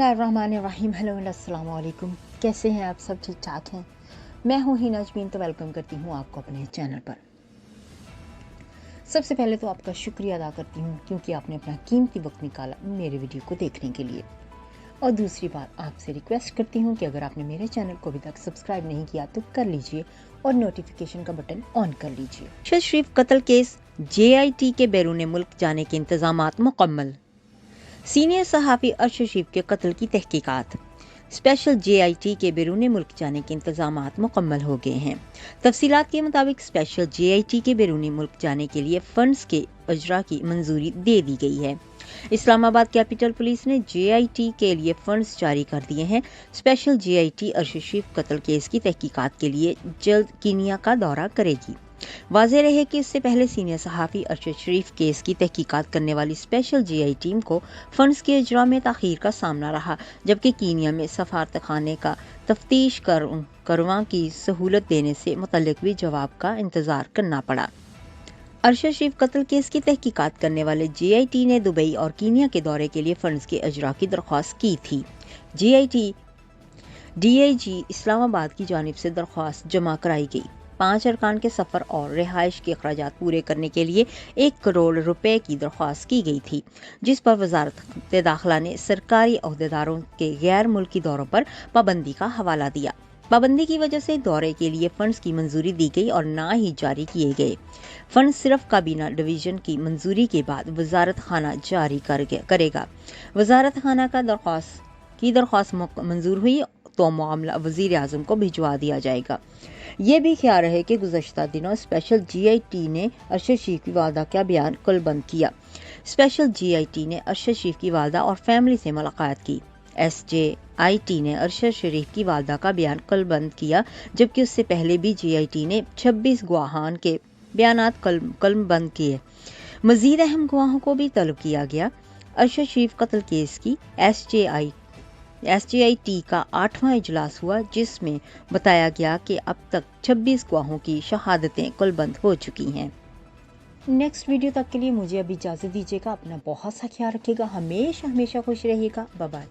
बिस्मिल्लाहिर्रहमानिर्रहीम। हेलो अस्सलाम वालेकुम। कैसे हैं आप सब? ठीक ठाक हैं? मैं हूँ हिना अजमीन, तो वेलकम करती हूँ आपको अपने चैनल पर। सबसे पहले तो आपका शुक्रिया अदा करती हूँ क्योंकि आपने अपना कीमती वक्त निकाला मेरे वीडियो को देखने के लिए। और दूसरी बात, आपसे रिक्वेस्ट करती हूँ कि अगर आपने मेरे चैनल को अभी तक सब्सक्राइब नहीं किया तो कर लीजिए और नोटिफिकेशन का बटन ऑन कर लीजिए। अरशद शरीफ कत्ल केस, JIT के बैरून मुल्क जाने के इंतजामात मुकम्मल। सीनियर सहाफ़ी अरशद शरीफ के कत्ल की तहकीकात। स्पेशल JIT के बैरून मुल्क जाने के इंतजामात मुकम्मल हो गए हैं। तफसीलात के मुताबिक स्पेशल JIT के बैरून मुल्क जाने के लिए फंड्स के अजरा की मंजूरी दे दी गई है। इस्लामाबाद कैपिटल पुलिस ने JIT के लिए फंड्स जारी कर दिए हैं। स्पेशल JIT अरशद शरीफ कत्ल केस की तहकीकात के लिए जल्द कीनिया का दौरा करेगी। वाज़ेह रहे कि इससे पहले सीनियर सहाफ़ी अरशद शरीफ केस की तहकीकात करने वाली स्पेशल JIT टीम को फंड्स के इजरा में ताख़ीर का सामना रहा, जबकि कीनिया में सफारतखाने का तफ्तीश करवा की सहूलत देने से मुतल्लिक भी जवाब का इंतज़ार करना पड़ा। अरशद शरीफ कत्ल केस की तहकीकात करने वाले JIT ने दुबई और कीनिया के दौरे के लिए फंड्स के अजरा की दरख्वास्त की थी। JIT DIG इस्लामाबाद की जानिब से दरख्वास्त जमा कराई गई। 5 अरकान के सफ़र और रिहाइश के अखराजात पूरे करने के लिए 1 करोड़ रुपए की दरख्वास्त की गई थी, जिस पर वजारत दाखिला ने सरकारी अहदेदारों के गैर मुल्की दौरों पर पाबंदी का हवाला दिया। पाबंदी की वजह से दौरे के लिए फंड्स की मंजूरी दी गई और ना ही जारी किए गए। फंड सिर्फ काबीना डिवीजन की मंजूरी के बाद वजारत खाना जारी करेगा। वजारत खाना का दरख्वास्त मंजूर हुई तो मामला वजीर आज़म को भिजवा दिया जाएगा। ये भी ख्याल रहे कि गुज़श्ता दिनों स्पेशल JIT ने अरशद शरीफ की वालदा का बयान कलबंद किया। स्पेशल JIT ने अरशद शरीफ की वालदा और फैमिली से मुलाकात की। SJIT ने अरशद शरीफ की वालदा का बयान कलबंद किया, जबकि उससे पहले भी JIT ने 26 गवाहान के बयानात कलमबंद किए। मजीद अहम गवाहों को भी तलब किया गया। अरशद शरीफ कत्ल केस की SJIT का 8वां इजलास हुआ, जिसमें बताया गया कि अब तक 26 गवाहों की शहादतें कलबंद हो चुकी हैं। नेक्स्ट वीडियो तक के लिए मुझे अभी इजाज़त दीजिएगा। अपना बहुत सा ख्याल रखिएगा। हमेशा खुश रहिएगा। Bye bye.